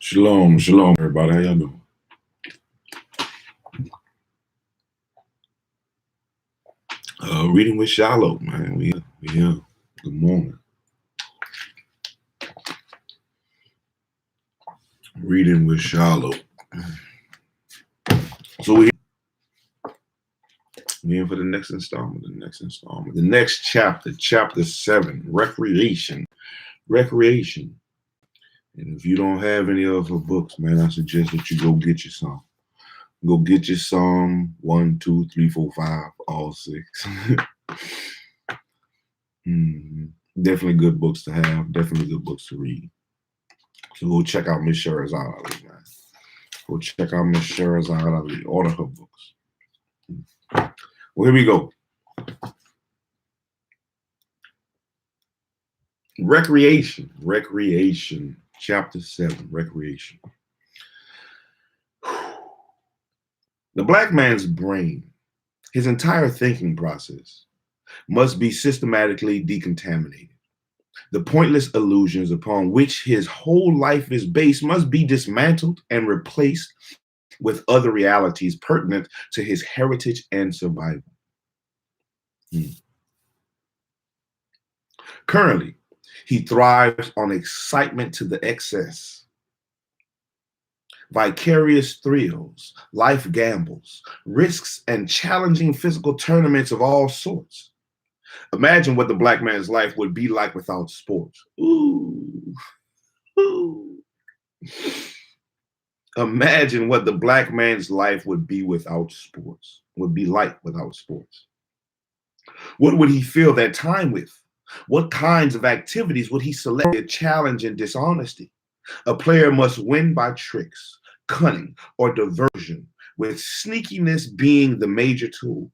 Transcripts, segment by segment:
Shalom, shalom, everybody. How y'all doing? Reading with Shilo, man. We here. Good morning. Reading with Shilo. So we in for the next installment. The next chapter, chapter 7, recreation. And if you don't have any of her books, man, I suggest that you go get you some. Go get you some 1, 2, 3, 4, 5, all 6. Definitely good books to have. Definitely good books to read. So go check out Miss Shahrazad Ali, man. Go check out Miss Shahrazad Ali. Order her books. Well, here we go. Recreation. Chapter 7, recreation. The black man's brain, his entire thinking process, must be systematically decontaminated. The pointless illusions upon which his whole life is based must be dismantled and replaced with other realities pertinent to his heritage and survival. Currently, he thrives on excitement to the excess, vicarious thrills, life gambles, risks, and challenging physical tournaments of all sorts. Imagine what the black man's life would be like without sports. Ooh. Imagine what the black man's life would be without sports, would be like without sports. What would he fill that time with? What kinds of activities would he select to challenge and dishonesty? A player must win by tricks, cunning, or diversion, with sneakiness being the major tool.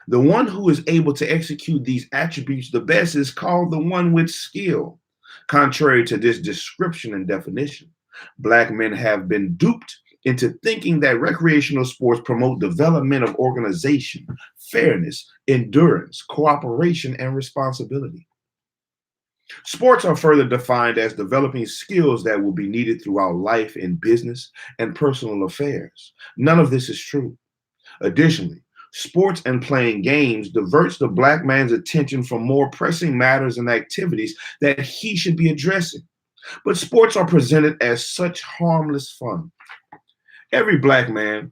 The one who is able to execute these attributes the best is called the one with skill. Contrary to this description and definition, black men have been duped into thinking that recreational sports promote development of organization, fairness, endurance, cooperation, and responsibility. Sports are further defined as developing skills that will be needed throughout life in business and personal affairs. None of this is true. Additionally, sports and playing games diverts the black man's attention from more pressing matters and activities that he should be addressing. But sports are presented as such harmless fun. Every black man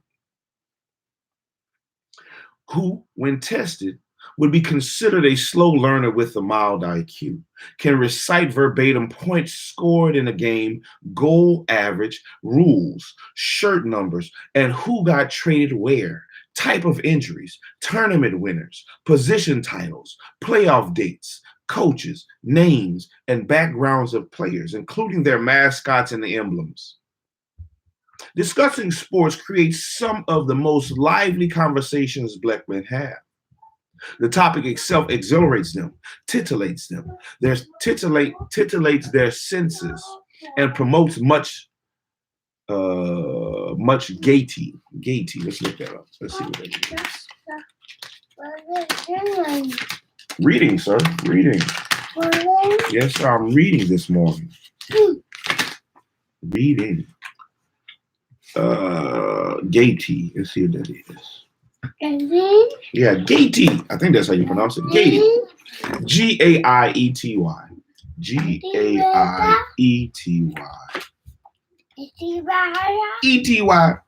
who, when tested, would be considered a slow learner with a mild IQ, can recite verbatim points scored in a game, goal average, rules, shirt numbers, and who got traded where, type of injuries, tournament winners, position titles, playoff dates, coaches, names, and backgrounds of players, including their mascots and the emblems. Discussing sports creates some of the most lively conversations black men have. The topic itself exhilarates them, titillates them, titillates their senses, and promotes much gaiety. Let's look that up. Let's see what that is. Reading, sir. Reading. Yes, sir. I'm reading this morning. Reading. Gaiety. Let's see what that is. Yeah, gaiety. I think that's how you pronounce it. Gaiety. G-A-I-E-T-Y. G-A-I-E-T-Y. E-T-Y.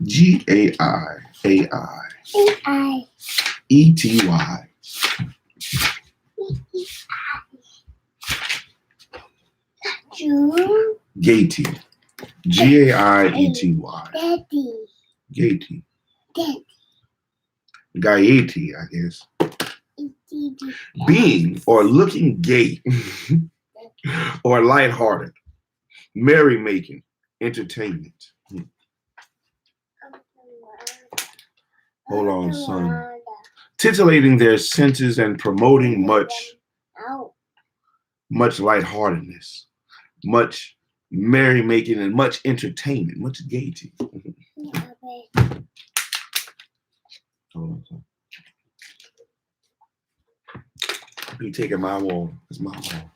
G-A-I-A-I-E-T-Y. Gaiety. G-A-I-E-T-Y. Gaiety. Gaiety, I guess. Being or looking gay or lighthearted, merrymaking, entertainment. Hold on, son. Titillating their senses and promoting much lightheartedness, much merrymaking, and much entertainment, much gaiety. Hold on, son. You taking my wall? It's my wall.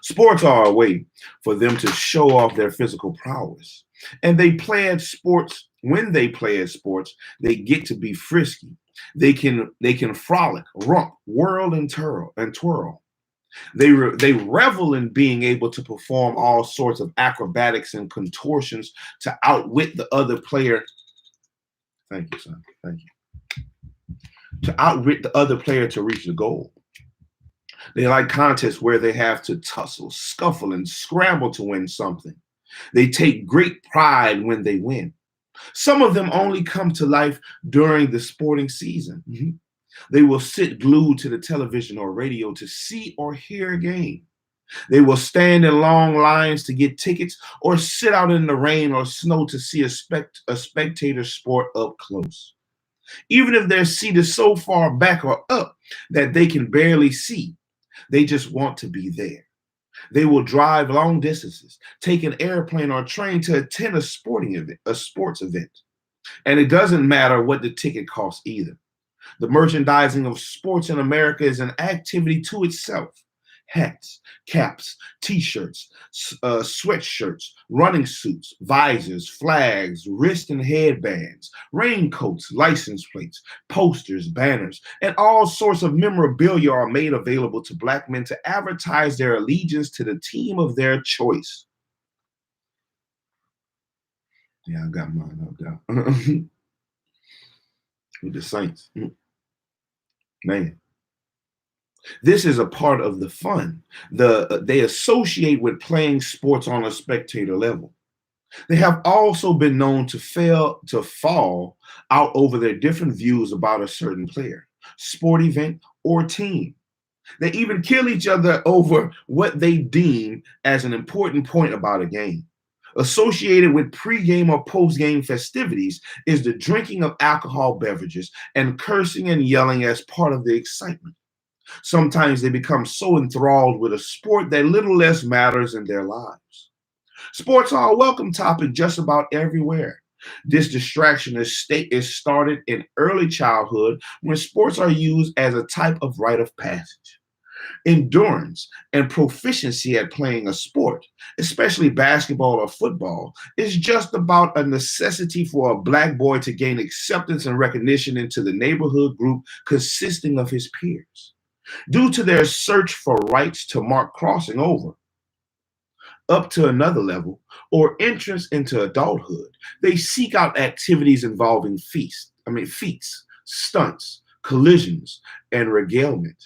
Sports are a way for them to show off their physical prowess. And they play at sports. When they play at sports, they get to be frisky. They can frolic, romp, whirl, and twirl. They revel in being able to perform all sorts of acrobatics and contortions to outwit the other player. Thank you, son. Thank you. To outwit the other player to reach the goal. They like contests where they have to tussle, scuffle, and scramble to win something. They take great pride when they win. Some of them only come to life during the sporting season. They will sit glued to the television or radio to see or hear a game. They will stand in long lines to get tickets or sit out in the rain or snow to see a spectator sport up close. Even if their seat is so far back or up that they can barely see, they just want to be there. They will drive long distances, take an airplane or train to attend a sports event. And it doesn't matter what the ticket costs either. The merchandising of sports in America is an activity to itself. Hats, caps, t-shirts, sweatshirts, running suits, visors, flags, wrist and headbands, raincoats, license plates, posters, banners, and all sorts of memorabilia are made available to Black men to advertise their allegiance to the team of their choice. Yeah, I got mine up there. With the Saints. Man. This is a part of the fun. They associate with playing sports on a spectator level. They have also been known to fall out over their different views about a certain player, sport event, or team. They even kill each other over what they deem as an important point about a game. Associated with pre-game or post-game festivities is the drinking of alcohol beverages and cursing and yelling as part of the excitement. Sometimes they become so enthralled with a sport that little less matters in their lives. Sports are a welcome topic just about everywhere. This distraction is started in early childhood when sports are used as a type of rite of passage. Endurance and proficiency at playing a sport, especially basketball or football, is just about a necessity for a Black boy to gain acceptance and recognition into the neighborhood group consisting of his peers. Due to their search for rights to mark crossing over up to another level or entrance into adulthood, they seek out activities involving feats, stunts, collisions, and regalement.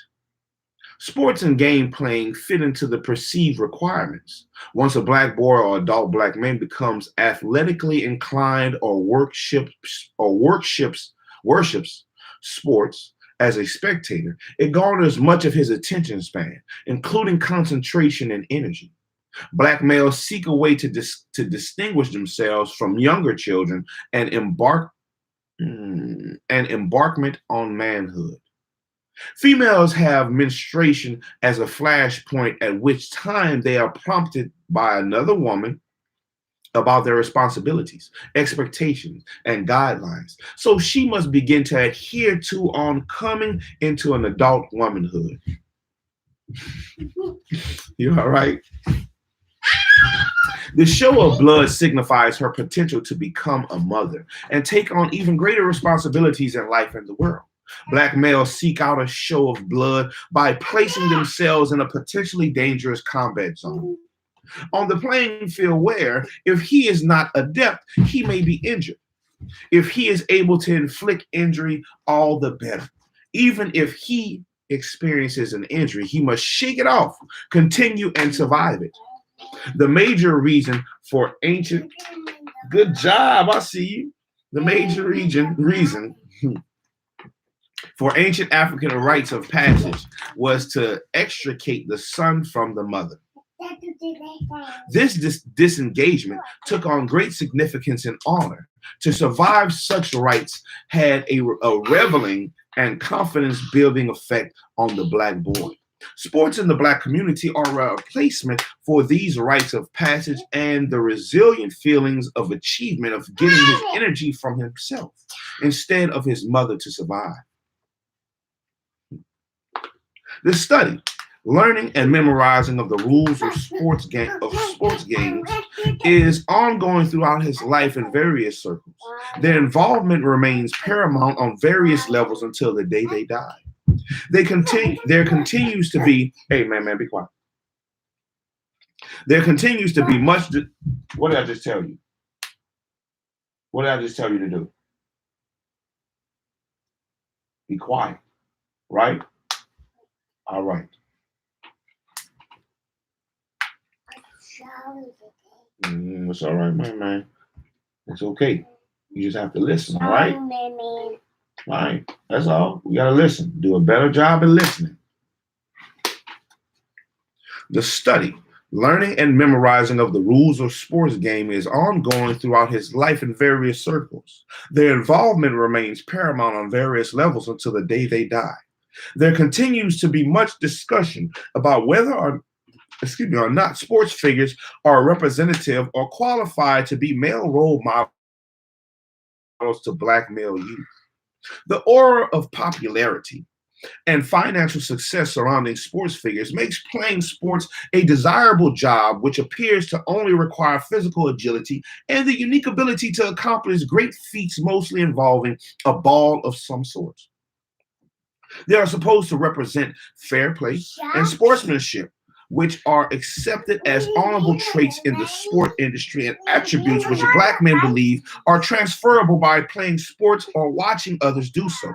Sports and game playing fit into the perceived requirements. Once a Black boy or adult Black man becomes athletically inclined or worships sports as a spectator, it garners much of his attention span, including concentration and energy. Black males seek a way to distinguish themselves from younger children and embarkment on manhood. Females have menstruation as a flashpoint at which time they are prompted by another woman about their responsibilities, expectations, and guidelines. So she must begin to adhere to on coming into an adult womanhood. You all right? The show of blood signifies her potential to become a mother and take on even greater responsibilities in life and the world. Black males seek out a show of blood by placing themselves in a potentially dangerous combat zone. On the playing field where, if he is not adept, he may be injured. If he is able to inflict injury, all the better. Even if he experiences an injury, he must shake it off, continue, and survive it. The major reason for ancient, good job, I see you. The major reason for ancient African rites of passage was to extricate the son from the mother. This disengagement took on great significance and honor. To survive such rites had a reveling and confidence-building effect on the Black boy. Sports in the Black community are a replacement for these rites of passage and the resilient feelings of achievement of getting his energy from himself instead of his mother to survive. The study Learning and memorizing of the rules of sports games is ongoing throughout his life in various circles. Their involvement remains paramount on various levels until the day they die. There continues to be, hey man, be quiet. There continues to be much. What did I just tell you? What did I just tell you to do? Be quiet, right? All right. It's all right, my man. It's okay. You just have to listen, all right? All right. That's all. We gotta listen. Do a better job of listening. The study, learning and memorizing of the rules of sports game is ongoing throughout his life in various circles. Their involvement remains paramount on various levels until the day they die. There continues to be much discussion about whether or not sports figures are representative or qualified to be male role models to black male youth. The aura of popularity and financial success surrounding sports figures makes playing sports a desirable job, which appears to only require physical agility and the unique ability to accomplish great feats, mostly involving a ball of some sort. They are supposed to represent fair play and sportsmanship, which are accepted as honorable traits in the sport industry and attributes which black men believe are transferable by playing sports or watching others do so.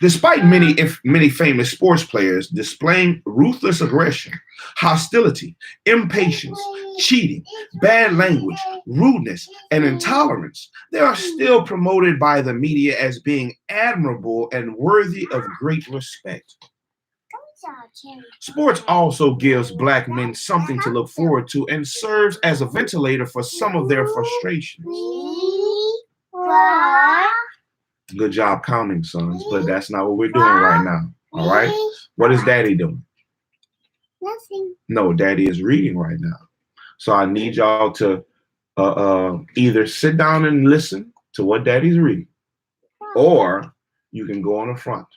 Despite many famous sports players displaying ruthless aggression, hostility, impatience, cheating, bad language, rudeness, and intolerance, they are still promoted by the media as being admirable and worthy of great respect. Sports also gives black men something to look forward to and serves as a ventilator for some of their frustrations. Good job counting, sons, but that's not what we're doing right now. All right? What is daddy doing? Nothing. No, daddy is reading right now. So I need y'all to either sit down and listen to what daddy's reading, or you can go on the front.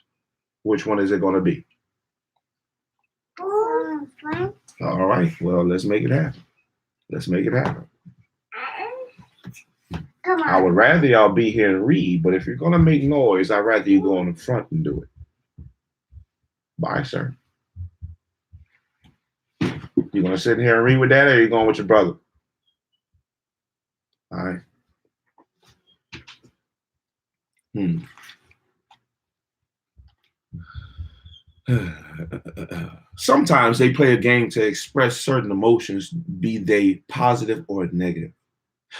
Which one is it going to be? All right. Well, let's make it happen. Let's make it happen. Come on. I would rather y'all be here and read, but if you're going to make noise, I'd rather you go on the front and do it. Bye, sir. You going to sit here and read with dad, or are you going with your brother? All right. Sometimes they play a game to express certain emotions, be they positive or negative.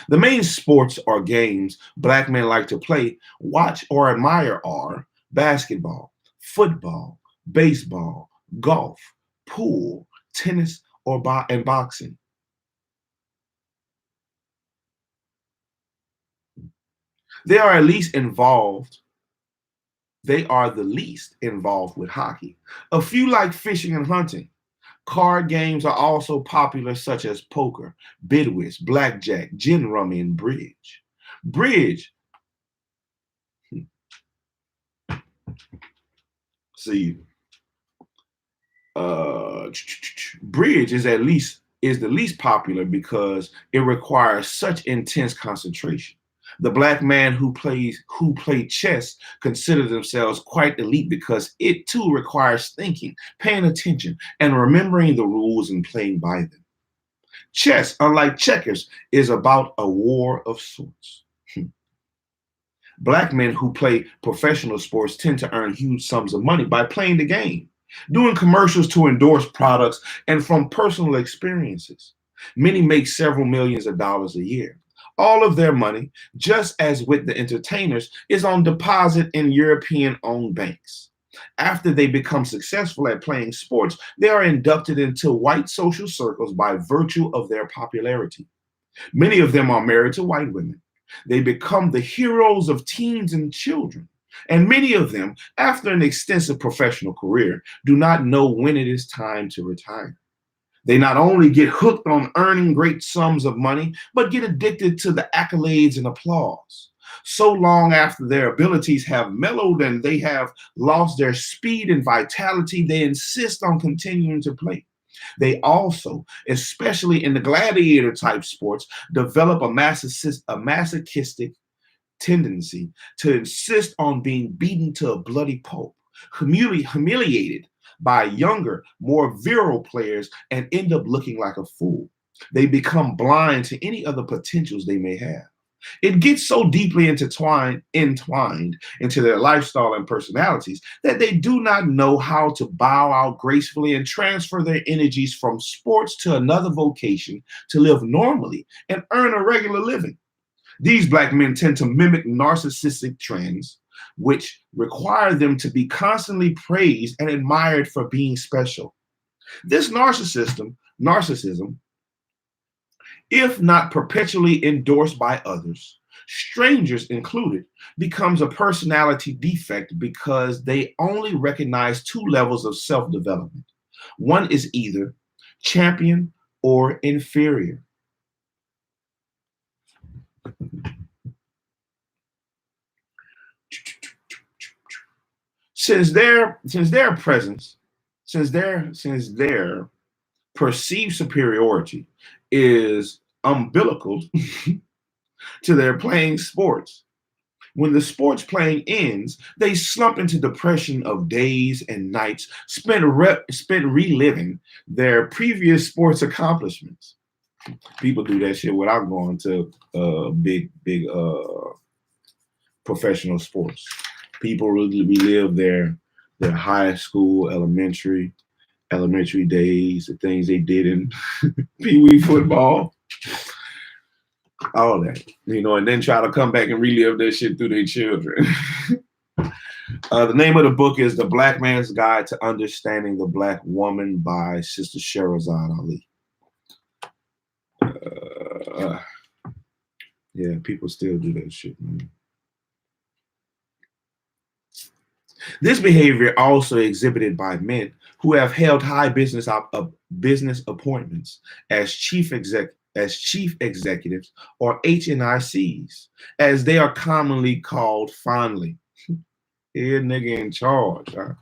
The main sports or games black men like to play, watch, or admire are basketball, football, baseball, golf, pool, tennis, and boxing. They are the least involved with hockey. A few like fishing and hunting. Card games are also popular, such as poker, bidwiz, blackjack, gin rummy, and bridge. Bridge. See, bridge is the least popular because it requires such intense concentration. The black man who play chess consider themselves quite elite because it too requires thinking, paying attention, and remembering the rules and playing by them. Chess, unlike checkers, is about a war of sorts. Black men who play professional sports tend to earn huge sums of money by playing the game, doing commercials to endorse products, and from personal experiences. Many make several millions of dollars a year. All of their money, just as with the entertainers, is on deposit in European-owned banks. After they become successful at playing sports, they are inducted into white social circles by virtue of their popularity. Many of them are married to white women. They become the heroes of teens and children. And many of them, after an extensive professional career, do not know when it is time to retire. They not only get hooked on earning great sums of money, but get addicted to the accolades and applause. So long after their abilities have mellowed and they have lost their speed and vitality, they insist on continuing to play. They also, especially in the gladiator type sports, develop a masochistic tendency to insist on being beaten to a bloody pulp, humiliated by younger, more virile players, and end up looking like a fool. They become blind to any other potentials they may have. It gets so deeply entwined into their lifestyle and personalities that they do not know how to bow out gracefully and transfer their energies from sports to another vocation to live normally and earn a regular living. These black men tend to mimic narcissistic trends, which require them to be constantly praised and admired for being special. This narcissism, if not perpetually endorsed by others, strangers included, becomes a personality defect because they only recognize two levels of self development. One is either champion or inferior. Since their presence, since their perceived superiority is umbilical to their playing sports. When the sports playing ends, they slump into depression of days and nights spent reliving their previous sports accomplishments. People do that shit without going to big professional sports. People really relive their high school, elementary days, the things they did in Pee Wee football, all that, and then try to come back and relive that shit through their children. The name of the book is The Black Man's Guide to Understanding the Black Woman by Sister Shahrazad Ali. Yeah, people still do that shit, man. This behavior also exhibited by men who have held high business appointments as chief executives or HNICs, as they are commonly called fondly. Here, nigga in charge. Huh?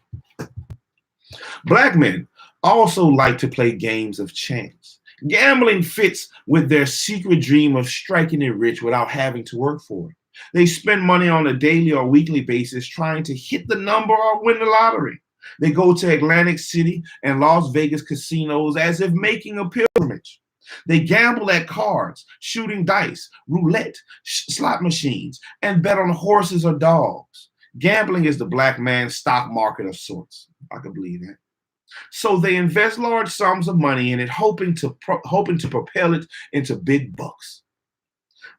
Black men also like to play games of chance. Gambling fits with their secret dream of striking it rich without having to work for it. They spend money on a daily or weekly basis trying to hit the number or win the lottery. They go to Atlantic City and Las Vegas casinos as if making a pilgrimage. They gamble at cards, shooting dice, roulette, slot machines, and bet on horses or dogs. Gambling is the black man's stock market of sorts. I can believe that. So they invest large sums of money in it, hoping to propel it into big bucks.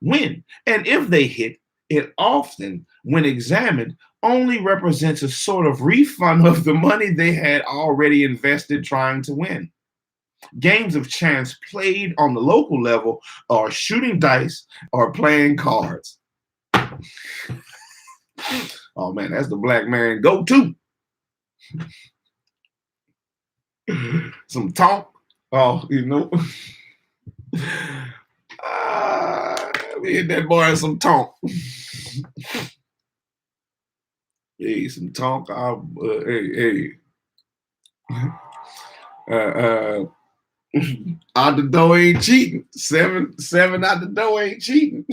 When and if they hit, it often, when examined, only represents a sort of refund of the money they had already invested trying to win. Games of chance played on the local level are shooting dice or playing cards. Oh man, that's the black man go-to. Some talk. Oh, we hit that boy some talk. Hey, some talk. Hey. Out the door ain't cheating. Seven out the door ain't cheating.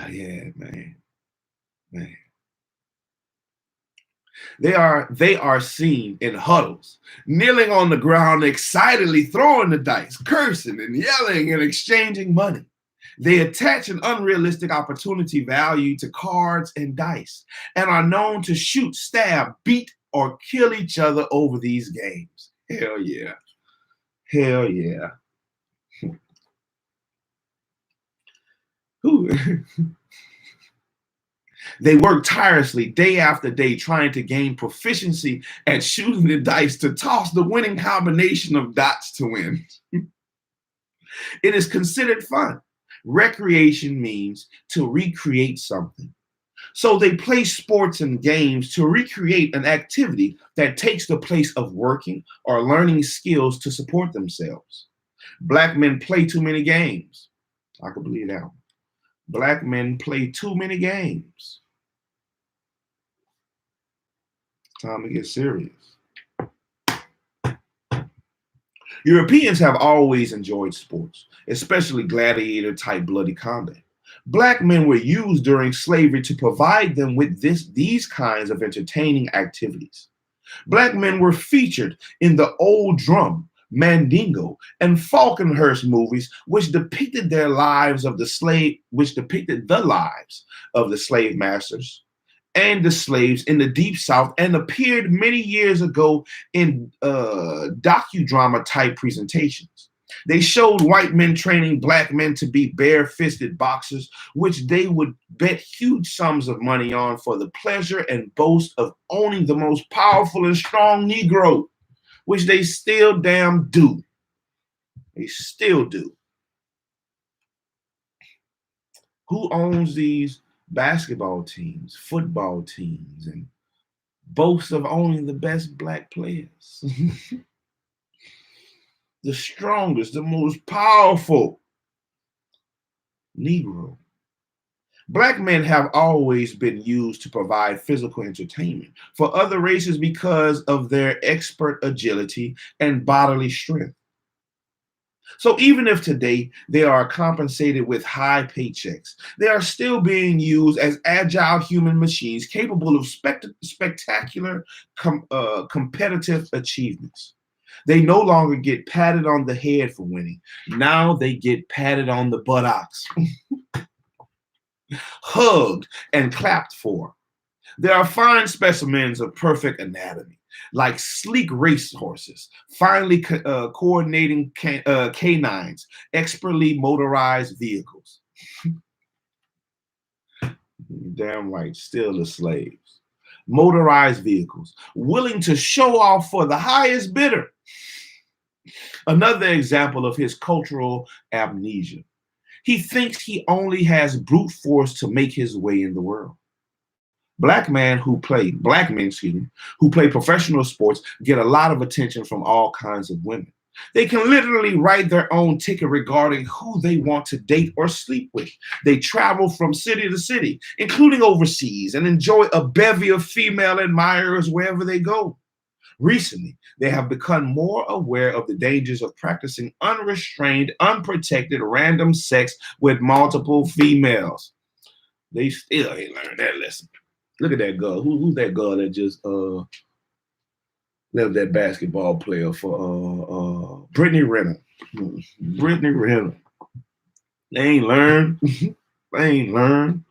Yeah, man. They are seen in huddles, kneeling on the ground, excitedly throwing the dice, cursing and yelling and exchanging money. They attach an unrealistic opportunity value to cards and dice and are known to shoot, stab, beat, or kill each other over these games. Hell yeah. Hell yeah. They work tirelessly day after day trying to gain proficiency at shooting the dice to toss the winning combination of dots to win. It is considered fun. Recreation means to recreate something. So they play sports and games to recreate an activity that takes the place of working or learning skills to support themselves. Black men play too many games. I could believe that one. Black men play too many games. Time to get serious. Europeans have always enjoyed sports, especially gladiator type bloody combat. Black men were used during slavery to provide them with these kinds of entertaining activities. Black men were featured in the Old Drum, Mandingo, and Falconhurst movies, which depicted the lives of the slave masters and the slaves in the Deep South, and appeared many years ago in docudrama type presentations. They showed white men training black men to be bare-fisted boxers, which they would bet huge sums of money on for the pleasure and boast of owning the most powerful and strong Negro, which they still damn do. They still do. Who owns these basketball teams, football teams, and boasts of owning the best black players? The strongest, the most powerful Negro. Black men have always been used to provide physical entertainment for other races because of their expert agility and bodily strength. So even if today they are compensated with high paychecks, they are still being used as agile human machines capable of spectacular competitive achievements. They no longer get patted on the head for winning. Now they get patted on the buttocks, hugged, and clapped for. There are fine specimens of perfect anatomy, like sleek racehorses, finely coordinating canines, expertly motorized vehicles. Damn right, still the slaves. Motorized vehicles, willing to show off for the highest bidder. Another example of his cultural amnesia. He thinks he only has brute force to make his way in the world. Black men, who play professional sports get a lot of attention from all kinds of women. They can literally write their own ticket regarding who they want to date or sleep with. They travel from city to city, including overseas, and enjoy a bevy of female admirers wherever they go. Recently, they have become more aware of the dangers of practicing unrestrained, unprotected, random sex with multiple females. They still ain't learned that lesson. Look at that girl. Who's that girl that just left that basketball player for Brittany Renner? Brittany Renner. They ain't learned. They ain't learned.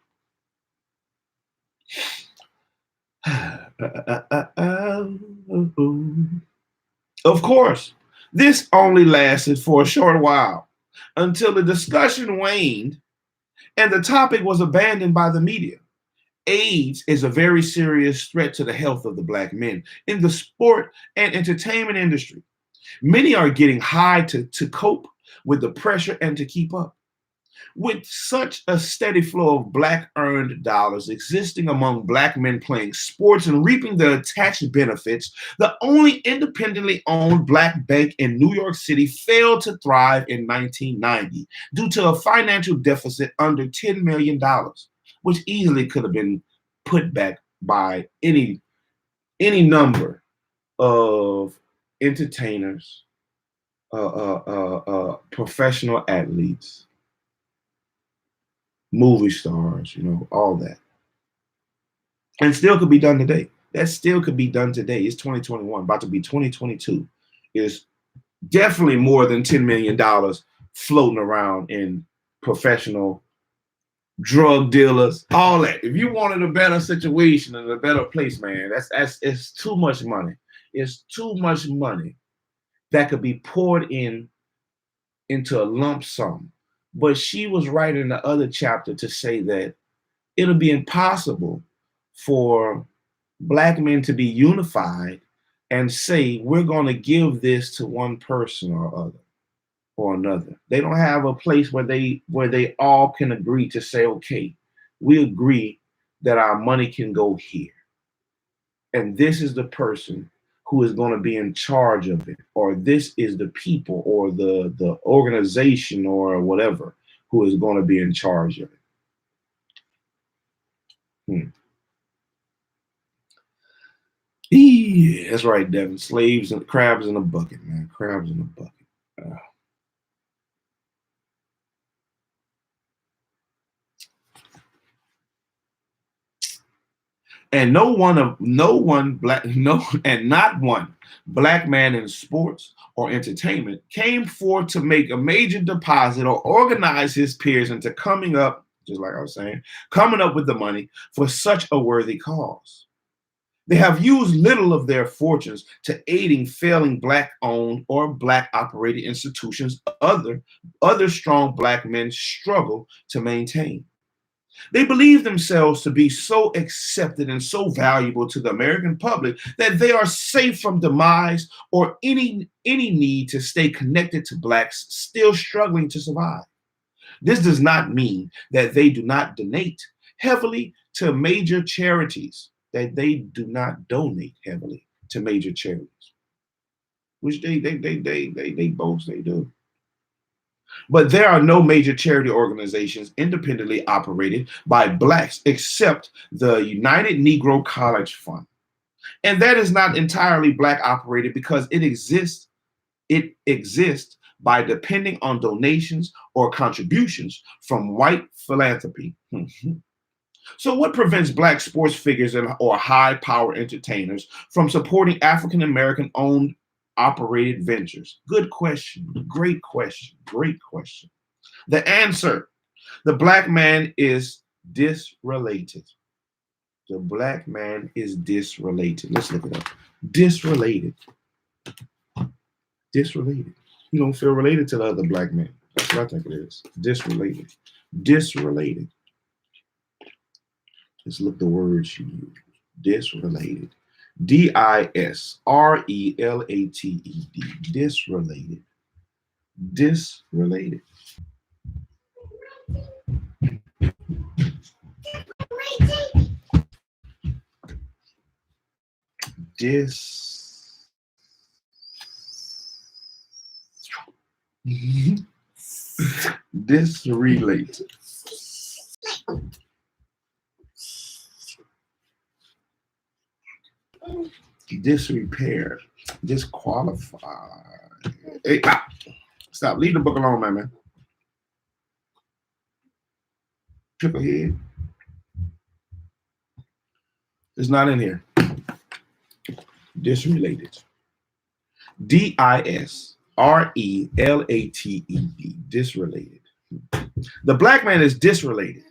Of course, this only lasted for a short while until the discussion waned and the topic was abandoned by the media. AIDS is a very serious threat to the health of the black men in the sport and entertainment industry. Many are getting high to cope with the pressure and to keep up. With such a steady flow of black earned dollars existing among black men playing sports and reaping the attached benefits, the only independently owned black bank in New York City failed to thrive in 1990 due to a financial deficit under $10 million, which easily could have been put back by any number of entertainers, professional athletes, movie stars, all that. And still could be done today. That still could be done today. It's 2021, about to be 2022. Is definitely more than $10 million floating around in professional drug dealers, all that. If you wanted a better situation and a better place, man, it's too much money. It's too much money that could be poured into a lump sum. But she was right in the other chapter to say that it'll be impossible for black men to be unified and say we're going to give this to one person or other or another. They don't have a place where they all can agree to say, okay, we agree that our money can go here, and this is the person who is going to be in charge of it, or this is the people or the organization or whatever who is going to be in charge of it. Yeah, that's right, Devin. Slaves and crabs in a bucket, man. Crabs in a bucket. And not one black man in sports or entertainment came forth to make a major deposit or organize his peers into coming up, just like I was saying, coming up with the money for such a worthy cause. They have used little of their fortunes to aiding failing black-owned or black-operated institutions other strong black men struggle to maintain. They believe themselves to be so accepted and so valuable to the American public that they are safe from demise or any need to stay connected to blacks still struggling to survive. This does not mean that they do not donate heavily to major charities, that they do not donate heavily to major charities, which they boast they do. But there are no major charity organizations independently operated by blacks except the United Negro College Fund. And that is not entirely black operated because it exists by depending on donations or contributions from white philanthropy. So what prevents black sports figures or high power entertainers from supporting African American owned operated ventures? Good question. Great question. Great question. The answer: the black man is disrelated. The black man is disrelated. Let's look it up. Disrelated. Disrelated. You don't feel related to the other black man. That's what I think it is. Disrelated. Disrelated. Let's look the words you use. Disrelated. D-I-S-R-E-L-A-T-E-D. Disrelated. Disrelated. Disrelated. Disrepair, disqualified. Hey, stop. Leave the book alone, man. Triple head. It's not in here. Disrelated. D-I-S-R-E-L-A-T-E-D. Disrelated. The black man is disrelated,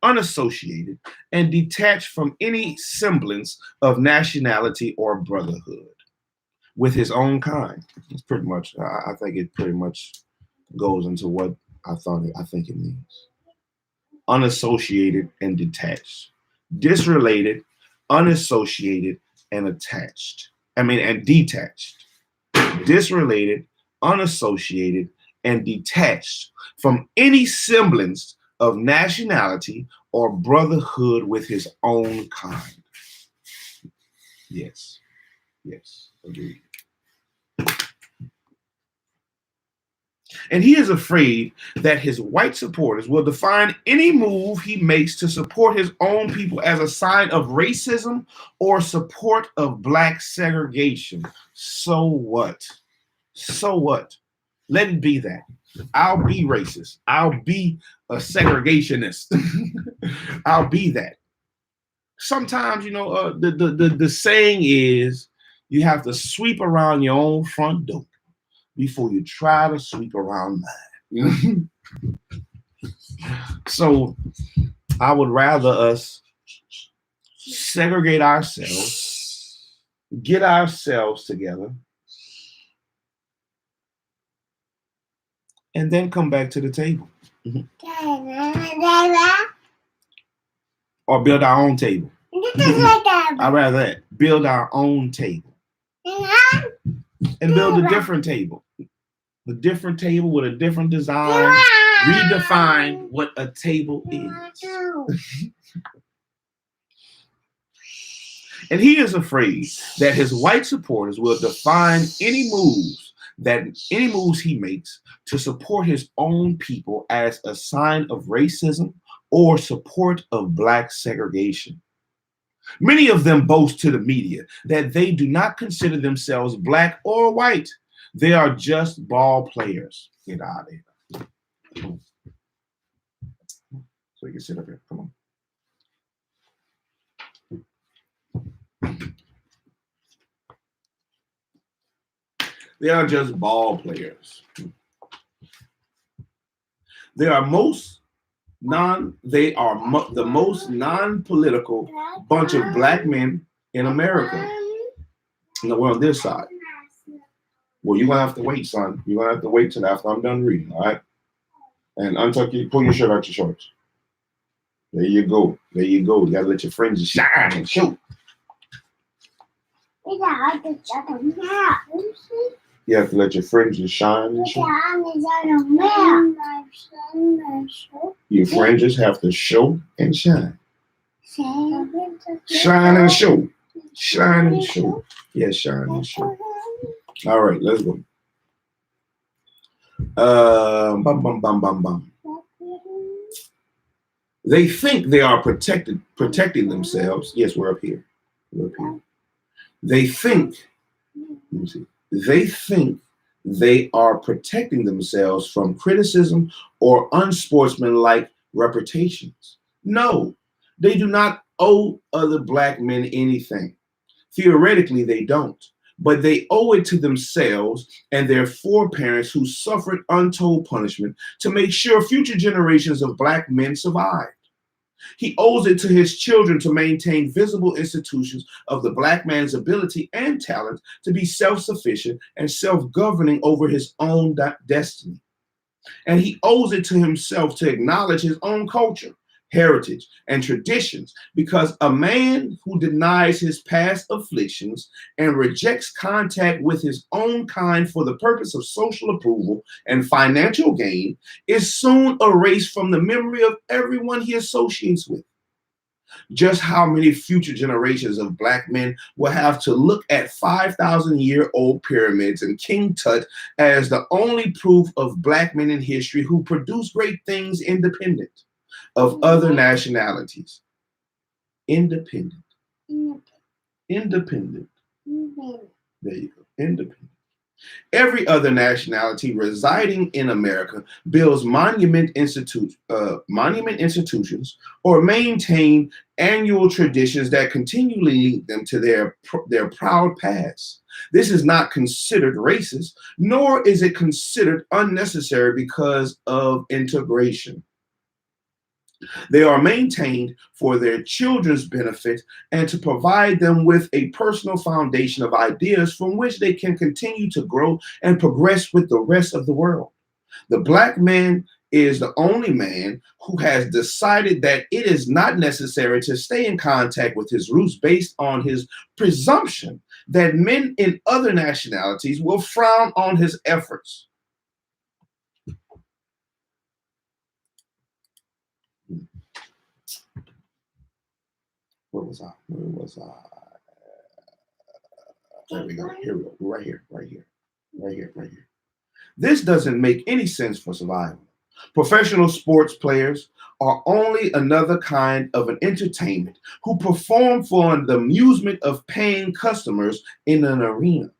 unassociated, and detached from any semblance of nationality or brotherhood with his own kind. It's pretty much, I think it pretty much goes into what I think it means. Unassociated and detached. Disrelated, unassociated, and attached. And detached. Disrelated, unassociated, and detached from any semblance of nationality or brotherhood with his own kind. Yes. Yes. Agreed. And he is afraid that his white supporters will define any move he makes to support his own people as a sign of racism or support of black segregation. So what? So what? Let it be that. I'll be racist. I'll be a segregationist. I'll be that. Sometimes, the saying is you have to sweep around your own front door before you try to sweep around mine. So I would rather us segregate ourselves, get ourselves together, and then come back to the table. Or build our own table. I'd rather that. Build our own table. And build a different table. A different table with a different design. Redefine what a table is. And he is afraid that his white supporters will define any moves he makes to support his own people as a sign of racism or support of black segregation. Many of them boast to the media that they do not consider themselves black or white. They are just ball players. Get out of here. Come on. So you can sit up here. Come on. They are just ball players. They are the most non-political bunch of black men in America. No, we're on this side. Well, you're gonna have to wait, son. You're gonna have to wait till after I'm done reading, all right? And pull your shirt out your shorts. There you go. There you go. You gotta let your friends shine and show. You have to let your friends just shine and show. Your friends just have to show and shine. Shine and show. Shine and show. Yes, shine and show. All right, let's go. Bum, bum, bum, bum, bum. They think they are protecting themselves. Yes, we're up here. We're up here. They think they are protecting themselves from criticism or unsportsmanlike reputations. No, they do not owe other black men anything. Theoretically, they don't, but they owe it to themselves and their foreparents who suffered untold punishment to make sure future generations of black men survive. He owes it to his children to maintain visible institutions of the black man's ability and talent to be self-sufficient and self-governing over his own destiny. And he owes it to himself to acknowledge his own culture, heritage, and traditions, because a man who denies his past afflictions and rejects contact with his own kind for the purpose of social approval and financial gain is soon erased from the memory of everyone he associates with. Just how many future generations of black men will have to look at 5,000-year-old pyramids and King Tut as the only proof of black men in history who produced great things independent of other nationalities. Independent. Independent. There you go. Independent. Every other nationality residing in America builds monument institutions or maintain annual traditions that continually lead them to their proud past. This is not considered racist, nor is it considered unnecessary because of integration. They are maintained for their children's benefit and to provide them with a personal foundation of ideas from which they can continue to grow and progress with the rest of the world. The black man is the only man who has decided that it is not necessary to stay in contact with his roots based on his presumption that men in other nationalities will frown on his efforts. Where was I? There we go. Here we go. Right here. This doesn't make any sense for survival. Professional sports players are only another kind of an entertainment who perform for the amusement of paying customers in an arena.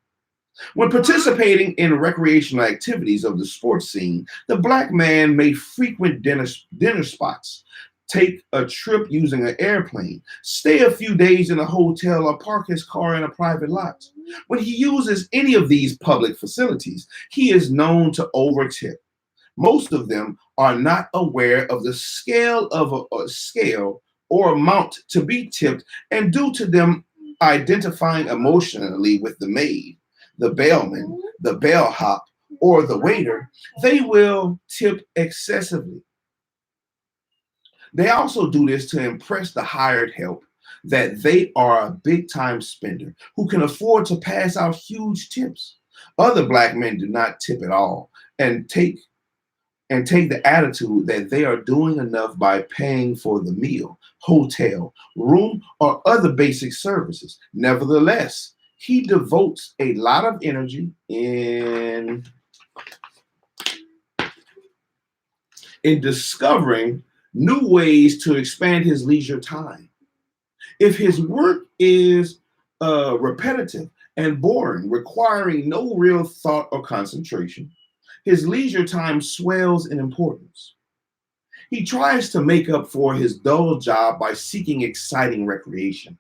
When participating in recreational activities of the sports scene, the black man may frequent dinner spots, take a trip using an airplane, stay a few days in a hotel, or park his car in a private lot. When he uses any of these public facilities, he is known to overtip. Most of them are not aware of the scale of a scale or amount to be tipped, and due to them identifying emotionally with the maid, the bellman, the bellhop, or the waiter, they will tip excessively. They also do this to impress the hired help that they are a big-time spender who can afford to pass out huge tips. Other black men do not tip at all and take the attitude that they are doing enough by paying for the meal, hotel, room, or other basic services. Nevertheless, he devotes a lot of energy in discovering new ways to expand his leisure time. If his work is repetitive and boring, requiring no real thought or concentration, his leisure time swells in importance. He tries to make up for his dull job by seeking exciting recreation.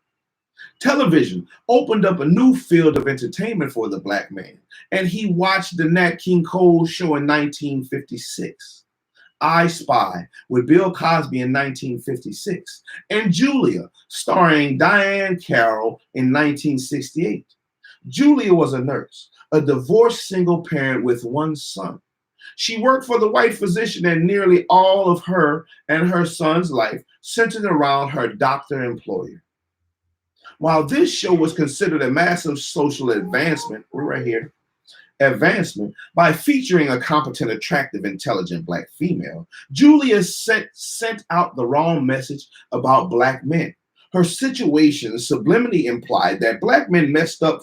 Television opened up a new field of entertainment for the black man, and he watched the Nat King Cole show in 1956. I Spy with Bill Cosby in 1956, and Julia, starring Diane Carroll in 1968. Julia was a nurse, a divorced single parent with one son. She worked for the white physician, and nearly all of her and her son's life centered around her doctor employer. While this show was considered a massive social advancement, we're right here, advancement by featuring a competent, attractive, intelligent black female, Julia sent out the wrong message about black men. Her situation subliminally implied that black men messed up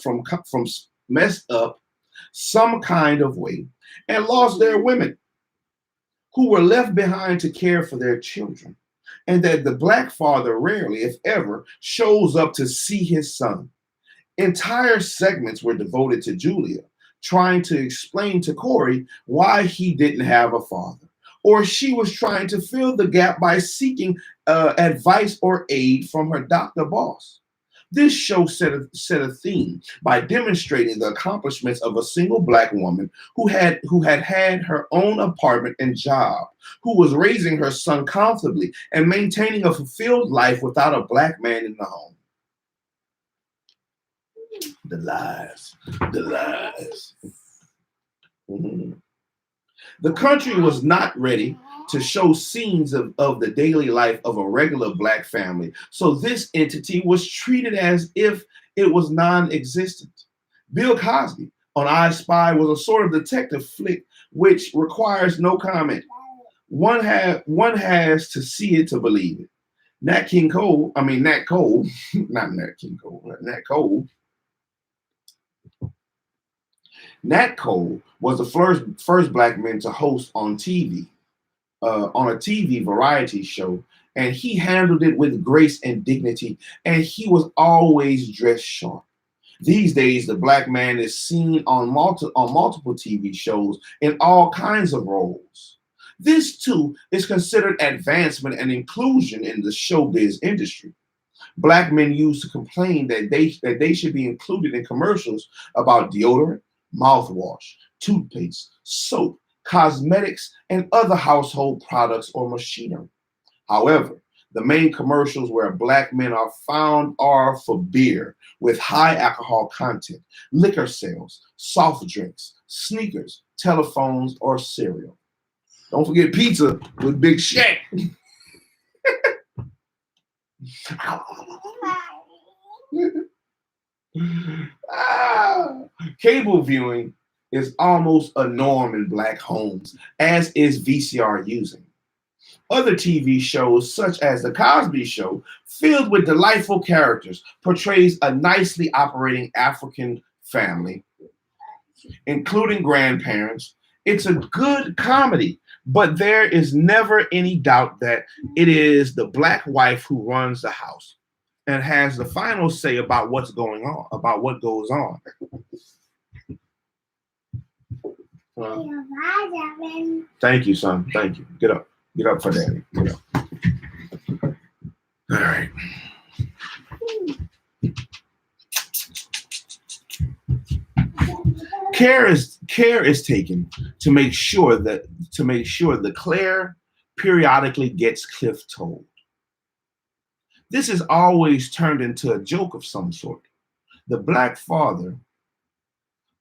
some kind of way and lost their women, who were left behind to care for their children, and that the black father rarely, if ever, shows up to see his son. Entire segments were devoted to Julia, trying to explain to Corey why he didn't have a father, or she was trying to fill the gap by seeking advice or aid from her doctor boss. This show set a theme by demonstrating the accomplishments of a single black woman who had her own apartment and job, who was raising her son comfortably and maintaining a fulfilled life without a black man in the home. The lies, the lies. Mhm. The country was not ready to show scenes of the daily life of a regular black family, so this entity was treated as if it was non-existent. Bill Cosby on I Spy was a sort of detective flick which requires no comment. One has to see it to believe it. Nat Cole, not Nat King Cole, Nat Cole. Nat Cole was the first black man to host on TV, on a TV variety show, and he handled it with grace and dignity, and he was always dressed sharp. These days, the black man is seen on multiple TV shows in all kinds of roles. This too is considered advancement and inclusion in the showbiz industry. Black men used to complain that they should be included in commercials about deodorant, mouthwash, toothpaste, soap, cosmetics, and other household products or machinery. However, the main commercials where black men are found are for beer with high alcohol content, liquor sales, soft drinks, sneakers, telephones, or cereal. Don't forget pizza with Big Shaq. Cable viewing is almost a norm in black homes, as is VCR using. Other TV shows, such as The Cosby Show, filled with delightful characters, portrays a nicely operating African family, including grandparents. It's a good comedy, but there is never any doubt that it is the black wife who runs the house and has the final say about what's going on, about what goes on. Thank you, son. Thank you. Get up. Get up for daddy. Get up. All right. Care is taken to make sure the Claire periodically gets Cliff told. This is always turned into a joke of some sort. The black father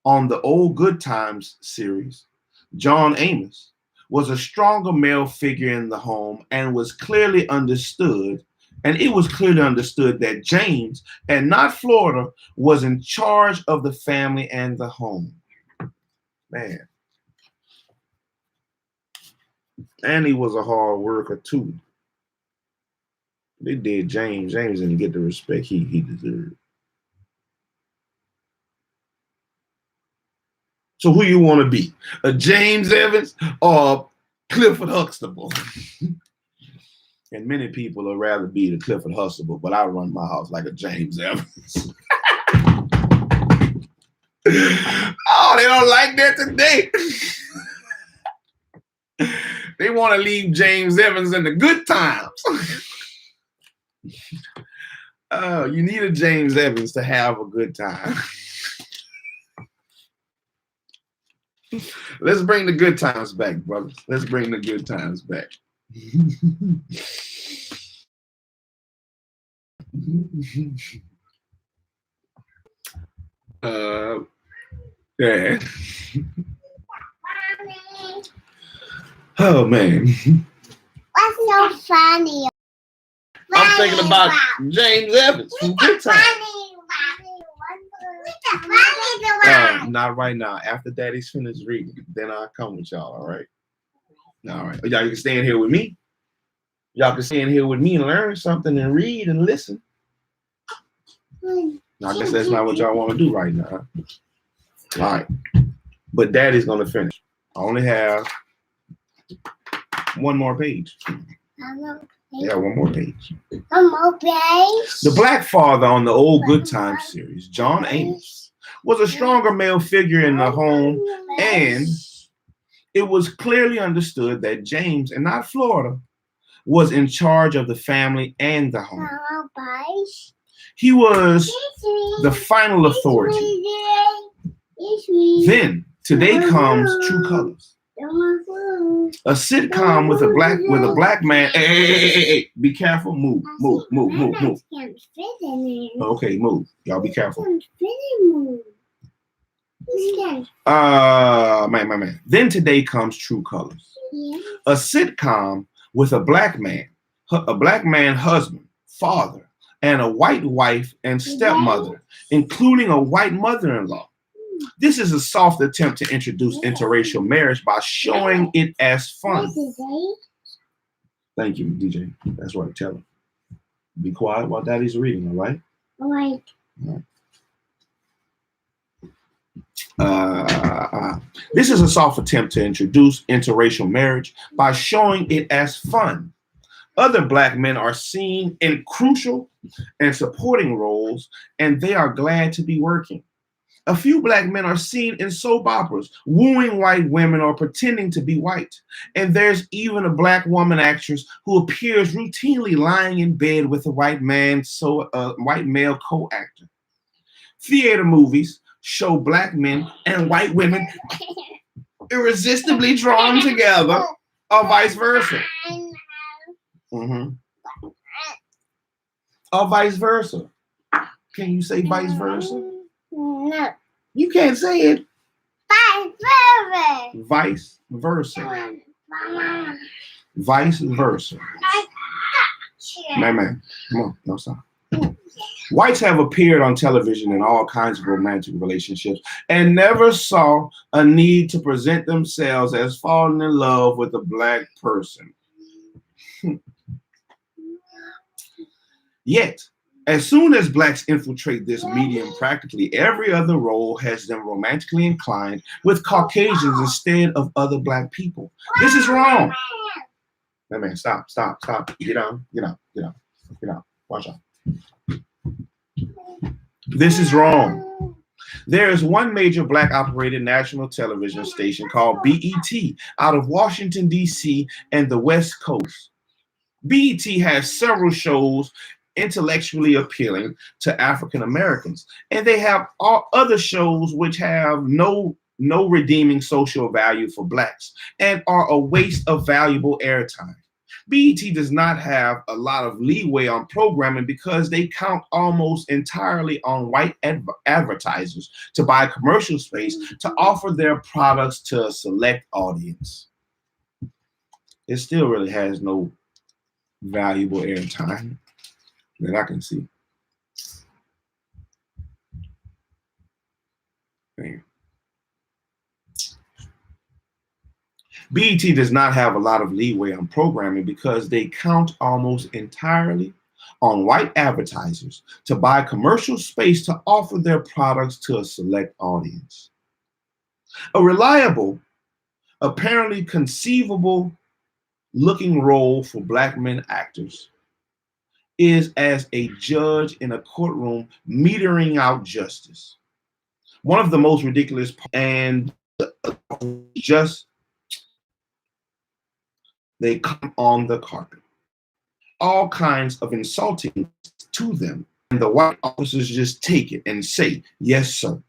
on the Old Good Times series, John Amos, was a stronger male figure in the home and it was clearly understood that James, and not Florida, was in charge of the family and the home. Man. And he was a hard worker too. They did James. James didn't get the respect he deserved. So who you want to be? A James Evans or Clifford Huxtable. And many people would rather be the Clifford Huxtable, but I run my house like a James Evans. Oh, they don't like that today. They want to leave James Evans in the good times. Oh, you need a James Evans to have a good time. Let's bring the good times back, brothers. Let's bring the good times back. Yeah. Oh man. What's so funny? I'm thinking about James Evans from Good Time. Not right now. After Daddy's finished reading, then I'll come with y'all. All right. All right. Y'all can stay in here with me. Y'all can stay in here with me and learn something and read and listen. I guess that's not what y'all want to do right now. All right. But Daddy's gonna finish. I only have one more page. Yeah, one more page. One more page. The Black Father on the old Good Times series, John Amos, was a stronger male figure in the home, and it was clearly understood that James, and not Florida, was in charge of the family and the home. He was the final authority. Then, today comes True Colors. A sitcom with a black man. Hey, be careful. Move. Okay, move. Y'all be careful. Man. Then today comes True Colors. A sitcom with a black man husband, father, and a white wife and stepmother, including a white mother-in-law. This is a soft attempt to introduce interracial marriage by showing it as fun. Thank you, DJ. That's what I tell him. Be quiet while Daddy's reading, all right? All right. This is a soft attempt to introduce interracial marriage by showing it as fun. Other black men are seen in crucial and supporting roles, and they are glad to be working. A few black men are seen in soap operas, wooing white women or pretending to be white. And there's even a black woman actress who appears routinely lying in bed with a white male co-actor. Theater movies show black men and white women irresistibly drawn together, or vice versa. Or vice versa. Can you say vice versa? No. You can't say it. Vice Vice versa. versa. Vice versa. Man. Come on. No, stop. Whites have appeared on television in all kinds of romantic relationships and never saw a need to present themselves as falling in love with a black person. Yet, as soon as blacks infiltrate this medium, practically every other role has them romantically inclined with Caucasians instead of other black people. This is wrong. Man, stop. Get out. Watch out. This is wrong. There is one major black operated national television station called BET out of Washington, D.C. and the West Coast. BET has several shows intellectually appealing to African Americans, and they have all other shows which have no redeeming social value for blacks and are a waste of valuable airtime. BET does not have a lot of leeway on programming because they count almost entirely on white advertisers to buy commercial space to offer their products to a select audience. It still really has no valuable airtime that I can see. Damn. BET does not have a lot of leeway on programming because they count almost entirely on white advertisers to buy commercial space to offer their products to a select audience. A reliable, apparently conceivable looking role for black men actors is as a judge in a courtroom metering out justice. One of the most ridiculous and just they come on the carpet. All kinds of insulting to them. And the white officers just take it and say, yes, sir.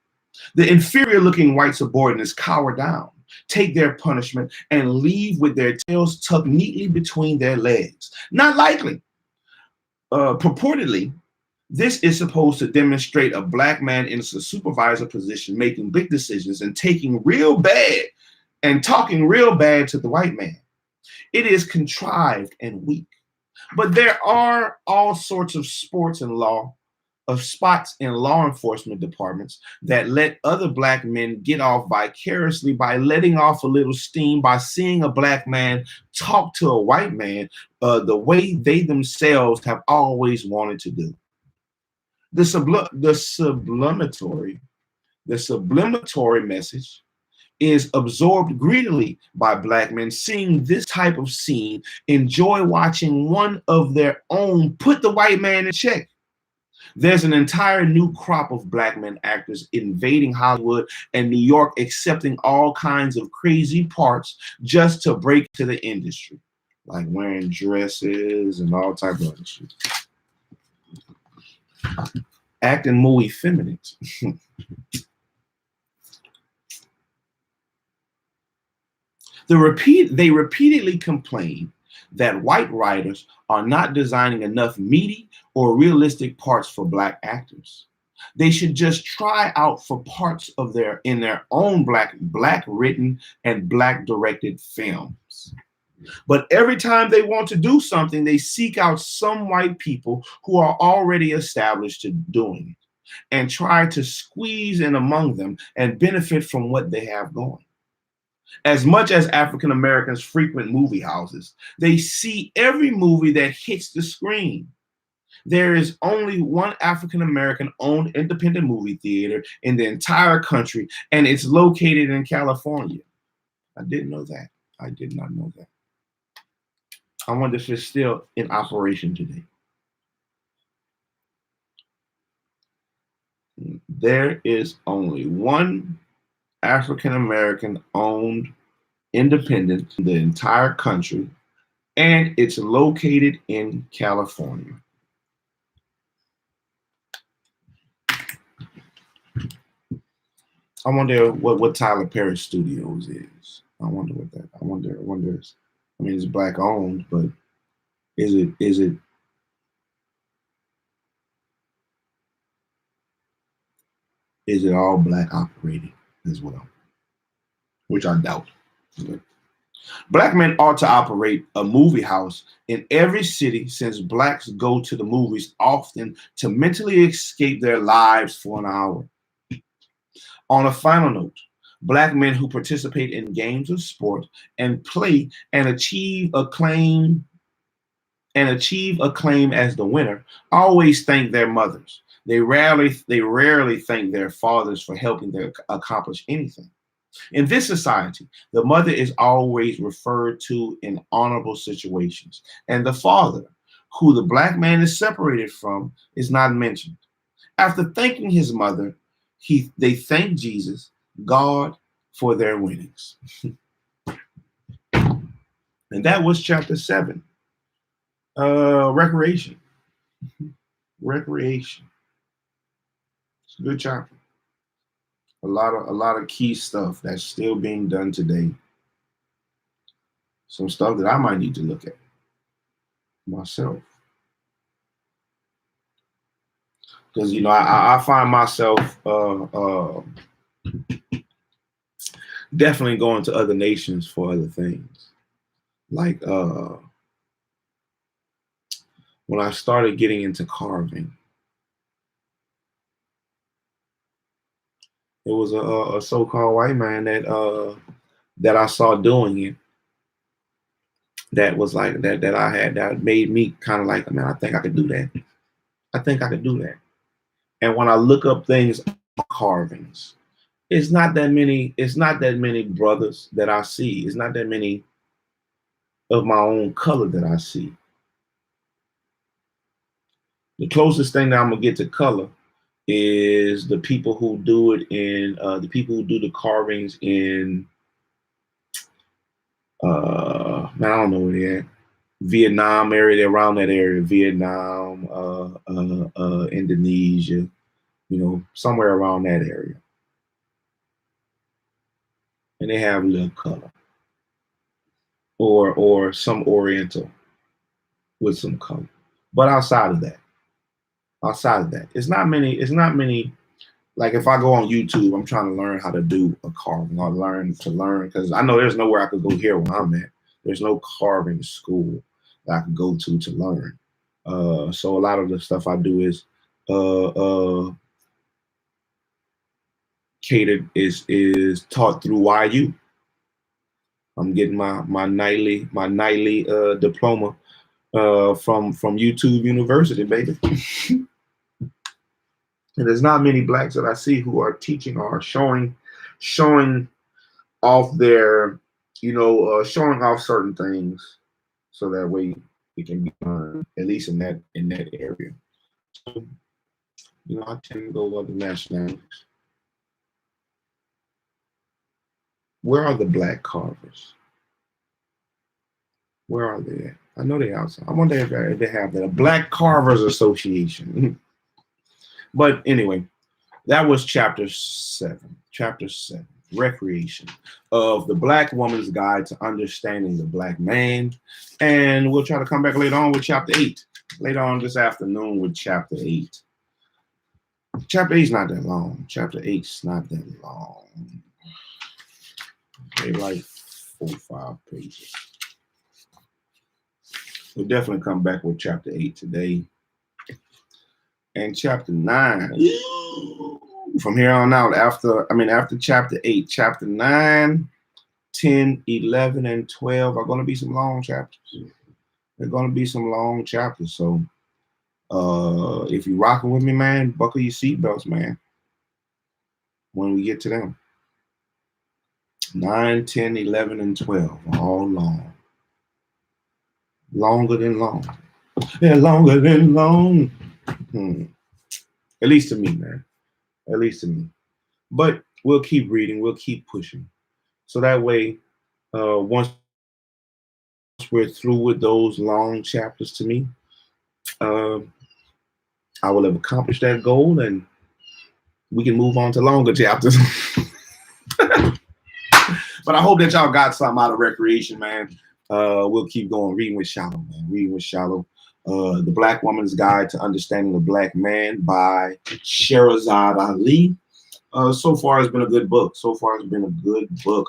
The inferior looking white subordinates cower down, take their punishment, and leave with their tails tucked neatly between their legs. Not likely. Purportedly, this is supposed to demonstrate a black man in a supervisor position making big decisions and taking real bad and talking real bad to the white man. It is contrived and weak. But there are all sorts of spots in law enforcement departments that let other black men get off vicariously by letting off a little steam by seeing a black man talk to a white man the way they themselves have always wanted to do. The sublimatory message is absorbed greedily by black men seeing this type of scene, enjoy watching one of their own put the white man in check. There's an entire new crop of black men actors invading Hollywood and New York, accepting all kinds of crazy parts just to break to the industry, like wearing dresses and all type of other shit. Acting more effeminate. They repeatedly complain that white writers are not designing enough meaty or realistic parts for black actors. They should just try out for parts in their own black written and black directed films. But every time they want to do something, they seek out some white people who are already established to doing it and try to squeeze in among them and benefit from what they have going. As much as African Americans frequent movie houses, they see every movie that hits the screen. There is only one African American owned independent movie theater in the entire country, and it's located in California. I didn't know that. I did not know that. I wonder if it's still in operation today. There is only one African American owned independent in the entire country, and it's located in California. I wonder what Tyler Perry Studios is. I wonder what that. I wonder. I mean, it's black owned, but is it all black operating as well? Which I doubt. Black men ought to operate a movie house in every city, since blacks go to the movies often to mentally escape their lives for an hour. On a final note, black men who participate in games of sport and play and achieve acclaim as the winner always thank their mothers. They rarely thank their fathers for helping them accomplish anything. In this society, the mother is always referred to in honorable situations, and the father, who the black man is separated from, is not mentioned. After thanking his mother, they thank Jesus, God, for their winnings. And that was chapter 7. Recreation. Recreation. It's a good chapter. A lot of key stuff that's still being done today. Some stuff that I might need to look at myself. Because I find myself definitely going to other nations for other things. Like when I started getting into carving, it was a so-called white man that I saw doing it. That was like that made me kind of like, man, I think I could do that. I think I could do that. And when I look up things, carvings, it's not that many brothers that I see. It's not that many of my own color that I see. The closest thing that I'm gonna get to color is the people who do it in the people who do the carvings in man, I don't know where they at. Vietnam area, they're around that area. Vietnam, Indonesia, somewhere around that area. And they have a little color. Or some Oriental with some color. But outside of that, it's not many. Like if I go on YouTube, I'm trying to learn how to do a carving or learn because I know there's nowhere I could go here where I'm at. There's no carving school that I could go to learn. So a lot of the stuff I do is catered is taught through YU. I'm getting my nightly diploma from YouTube University, baby. And there's not many blacks that I see who are teaching or showing off their, showing off certain things, so that way it can be learned, at least in that area. So, I tend to go other nationalities. Where are the black carvers? Where are they at? I know they're outside. I wonder if they have that. A Black Carvers Association. But anyway, that was chapter 7. Chapter 7, Recreation of the Black Woman's Guide to Understanding the Black Man. And we'll try to come back later on with chapter 8. Later on this afternoon with chapter 8. Chapter 8 is not that long. Chapter 8 is not that long. Maybe like 4 or 5 pages. We'll definitely come back with chapter 8 today. And chapter 9. From here on out, after chapter 8, chapter 9, 10, 11, and 12 are going to be some long chapters. They're going to be some long chapters. So if you're rocking with me, man, buckle your seatbelts, man, when we get to them. 9, 10, 11, and 12 are all long. Longer than long. They're longer than long. At least to me, man. At least to me. But we'll keep reading. We'll keep pushing. So that way, once we're through with those long chapters to me, I will have accomplished that goal and we can move on to longer chapters. But I hope that y'all got something out of recreation, man. We'll keep going. Reading with Shilo, man. Reading with Shilo. The Black Woman's Guide to Understanding the Black Man by Shahrazad Ali. So far, it's been a good book. A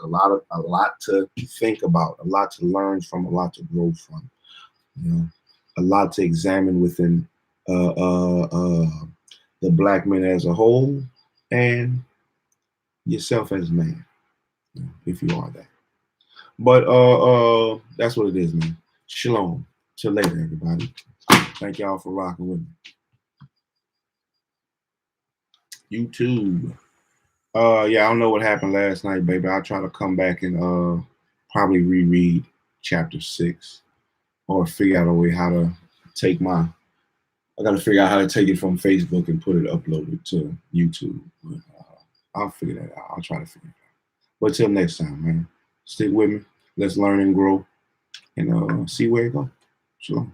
lot to think about, a lot to learn from, a lot to grow from. A lot to examine within the Black man as a whole and yourself as a man, if you are that. But that's what it is, man. Shalom. Till later, everybody. Thank y'all for rocking with me. YouTube. Yeah, I don't know what happened last night, baby. I'll try to come back and probably reread chapter 6 or figure out a way how to take I got to figure out how to take it from Facebook and put it uploaded to YouTube. But, I'll figure that out. I'll try to figure it out. But till next time, man. Stick with me. Let's learn and grow and see where it goes. Shalom.